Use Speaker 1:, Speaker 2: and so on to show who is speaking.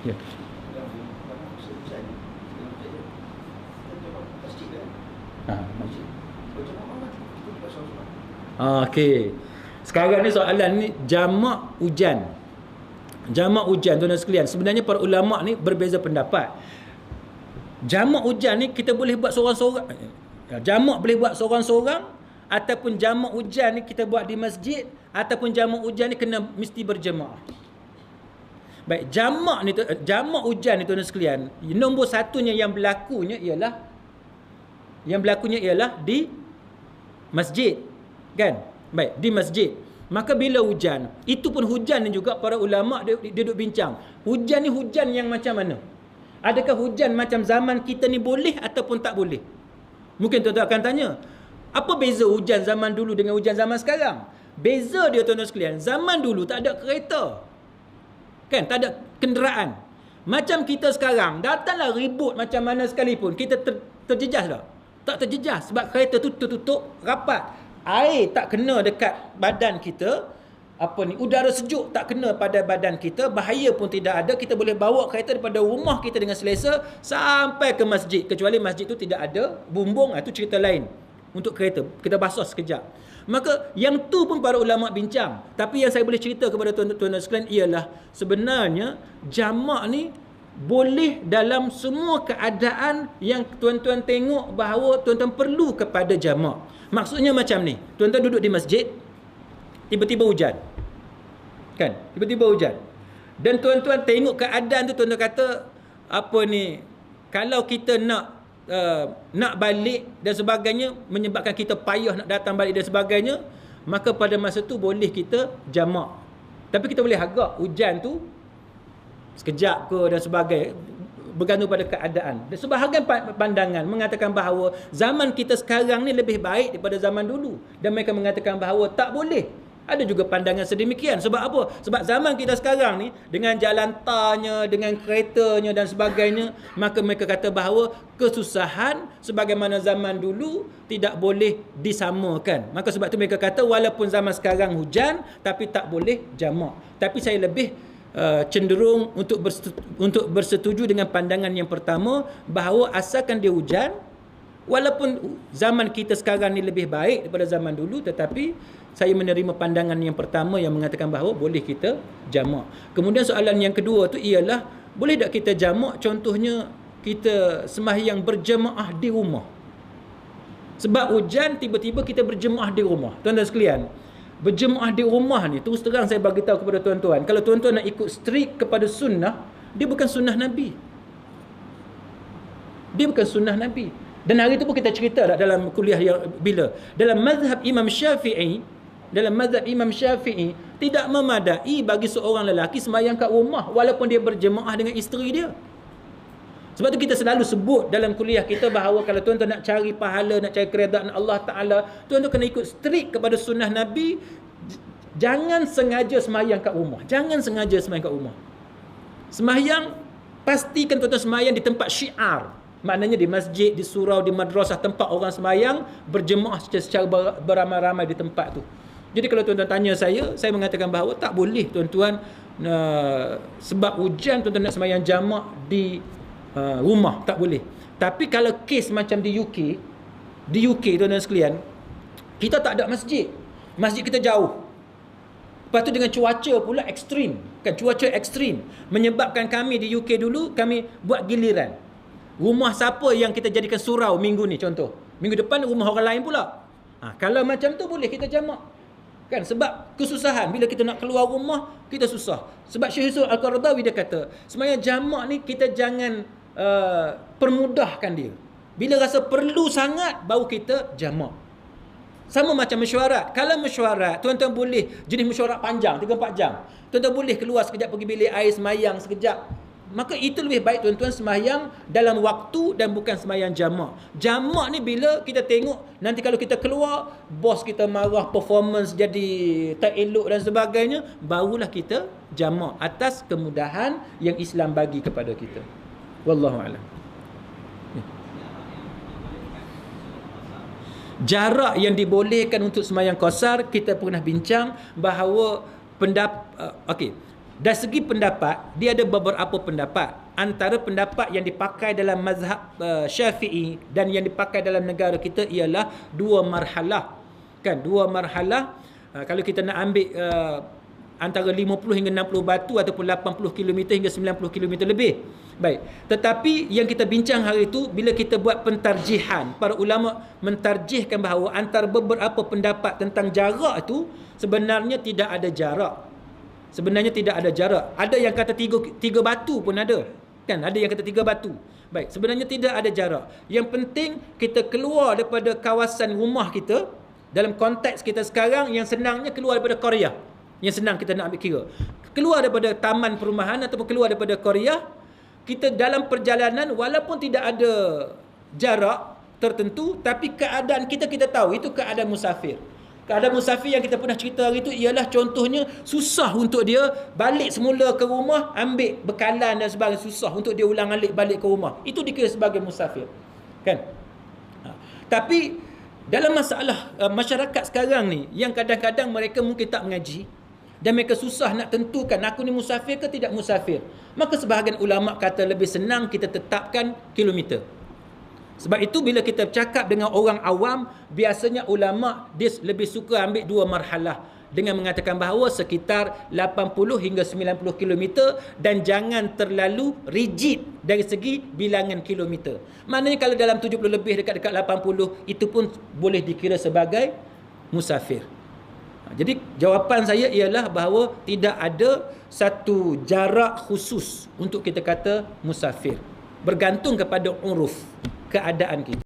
Speaker 1: Ya. Okey. Sekarang ni soalan ni jamak hujan. Jamak hujan tuan-tuan sekalian. Sebenarnya para ulama ni berbeza pendapat. Jamak hujan ni kita boleh buat seorang-seorang. Jamak boleh buat seorang-seorang, ataupun jamak hujan ni kita buat di masjid, ataupun jamak hujan ni kena mesti berjemaah. Baik, jamak hujan ni tuan-tuan sekalian, nombor satunya yang berlakunya ialah di masjid. Kan? Baik, di masjid. Maka bila hujan, itu pun hujan ni juga para ulama dia duduk bincang. Hujan ni hujan yang macam mana? Adakah hujan macam zaman kita ni boleh ataupun tak boleh? Mungkin tuan-tuan akan tanya, apa beza hujan zaman dulu dengan hujan zaman sekarang? Beza dia tuan-tuan sekalian, zaman dulu tak ada kereta. Kan, tak ada kenderaan. Macam kita sekarang, datanglah ribut macam mana sekalipun, kita terjejas tak? Tak terjejas sebab kereta tu tertutup rapat. Air tak kena dekat badan kita, udara sejuk tak kena pada badan kita, bahaya pun tidak ada. Kita boleh bawa kereta daripada rumah kita dengan selesa sampai ke masjid, kecuali masjid tu tidak ada bumbung, itu cerita lain. Untuk kereta kita basuh sekejap. Maka yang tu pun para ulama bincang. Tapi yang saya boleh cerita kepada tuan-tuan sekalian ialah sebenarnya jamak ni boleh dalam semua keadaan yang tuan-tuan tengok bahawa tuan-tuan perlu kepada jamak. Maksudnya macam ni, tuan-tuan duduk di masjid, tiba-tiba hujan. Kan? Tiba-tiba hujan. Dan tuan-tuan tengok keadaan tu, tuan-tuan kata, kalau kita nak balik dan sebagainya, menyebabkan kita payah nak datang balik dan sebagainya, maka pada masa tu boleh kita jamak. Tapi kita boleh agak hujan tu sekejap ke dan sebagainya, bergantung pada keadaan. Dan sebahagian pandangan mengatakan bahawa zaman kita sekarang ni lebih baik daripada zaman dulu, dan mereka mengatakan bahawa tak boleh. Ada juga pandangan sedemikian. Sebab apa? Sebab zaman kita sekarang ni dengan jalan tarnya, dengan keretanya dan sebagainya, maka mereka kata bahawa kesusahan sebagaimana zaman dulu tidak boleh disamakan. Maka sebab tu mereka kata walaupun zaman sekarang hujan, tapi tak boleh jamak. Tapi saya lebih cenderung untuk bersetuju dengan pandangan yang pertama, bahawa asalkan dia hujan, walaupun zaman kita sekarang ni lebih baik daripada zaman dulu, tetapi saya menerima pandangan yang pertama yang mengatakan bahawa boleh kita jamak. Kemudian soalan yang kedua tu ialah, boleh tak kita jamak, contohnya kita sembahyang berjemaah di rumah. Sebab hujan, tiba-tiba kita berjemaah di rumah. Tuan-tuan sekalian, berjemaah di rumah ni, terus terang saya bagi tahu kepada tuan-tuan, kalau tuan-tuan nak ikut strict kepada sunnah, dia bukan sunnah Nabi. Dia bukan sunnah Nabi. Dan hari tu pun kita cerita dalam kuliah yang bila dalam mazhab Imam Syafi'i tidak memadai bagi seorang lelaki sembahyang kat rumah walaupun dia berjemaah dengan isteri dia. Sebab tu kita selalu sebut dalam kuliah kita bahawa kalau tuan-tuan nak cari pahala, nak cari keredaan Allah Ta'ala, tuan-tuan kena ikut strict kepada sunnah Nabi. Jangan sengaja sembahyang kat rumah. Jangan sengaja sembahyang kat rumah. Sembahyang, pastikan tuan-tuan sembahyang di tempat syiar. Maknanya di masjid, di surau, di madrasah, tempat orang sembahyang berjemaah secara beramai-ramai di tempat tu. Jadi kalau tuan-tuan tanya saya mengatakan bahawa tak boleh tuan-tuan, sebab hujan tuan-tuan nak sembahyang jamak di rumah, tak boleh. Tapi kalau kes macam di UK tuan-tuan sekalian, kita tak ada masjid kita jauh. Lepas tu dengan cuaca pula ekstrim, kan, cuaca ekstrim menyebabkan kami di UK dulu kami buat giliran. Rumah siapa yang kita jadikan surau minggu ni, contoh, minggu depan rumah orang lain pula. Kalau macam tu boleh kita jamak. Kan, sebab kesusahan bila kita nak keluar rumah, kita susah. Sebab Syekh Yusuf Al-Qaradawi dia kata, sebenarnya jamak ni kita jangan permudahkan dia. Bila rasa perlu sangat, baru kita jamak. Sama macam mesyuarat. Kalau mesyuarat, tuan-tuan boleh jenis mesyuarat panjang 3-4 jam. Tuan-tuan boleh keluar sekejap pergi bilik air sembahyang sekejap. Maka itu lebih baik tuan-tuan sembahyang dalam waktu dan bukan sembahyang jamak. Jamak ni bila kita tengok nanti kalau kita keluar, bos kita marah, performance jadi tak elok dan sebagainya, barulah kita jamak atas kemudahan yang Islam bagi kepada kita. Wallahu a'lam. Jarak yang dibolehkan untuk sembahyang qasar, kita pernah bincang bahawa Dari segi pendapat, dia ada beberapa pendapat. Antara pendapat yang dipakai dalam mazhab Syafi'i dan yang dipakai dalam negara kita ialah 2 marhalah. Kan, 2 marhalah. Kalau kita nak ambil antara 50 hingga 60 batu ataupun 80 km hingga 90 km lebih. Baik. Tetapi yang kita bincang hari itu, bila kita buat pentarjihan, para ulama mentarjihkan bahawa antara beberapa pendapat tentang jarak itu sebenarnya tidak ada jarak. Sebenarnya tidak ada jarak. Ada yang kata 3 batu pun ada. Kan? Ada yang kata 3 batu. Baik, sebenarnya tidak ada jarak. Yang penting kita keluar daripada kawasan rumah kita. Dalam konteks kita sekarang, yang senangnya keluar daripada Korea. Yang senang kita nak ambil kira. Keluar daripada taman perumahan ataupun keluar daripada Korea, kita dalam perjalanan walaupun tidak ada jarak tertentu, tapi keadaan kita tahu itu keadaan musafir. Keadaan musafir yang kita pernah cerita hari itu ialah contohnya susah untuk dia balik semula ke rumah, ambil bekalan dan sebagainya, susah untuk dia ulang alik balik ke rumah. Itu dikira sebagai musafir. Kan? Tapi dalam masalah masyarakat sekarang ni, yang kadang-kadang mereka mungkin tak mengaji dan mereka susah nak tentukan aku ni musafir ke tidak musafir. Maka sebahagian ulama kata lebih senang kita tetapkan kilometer. Sebab itu bila kita bercakap dengan orang awam, biasanya ulama dia lebih suka ambil 2 marhalah dengan mengatakan bahawa sekitar 80 hingga 90 km dan jangan terlalu rigid dari segi bilangan kilometer. Maknanya kalau dalam 70 lebih dekat-dekat 80 itu pun boleh dikira sebagai musafir. Jadi jawapan saya ialah bahawa tidak ada satu jarak khusus untuk kita kata musafir. Bergantung kepada uruf keadaan kita.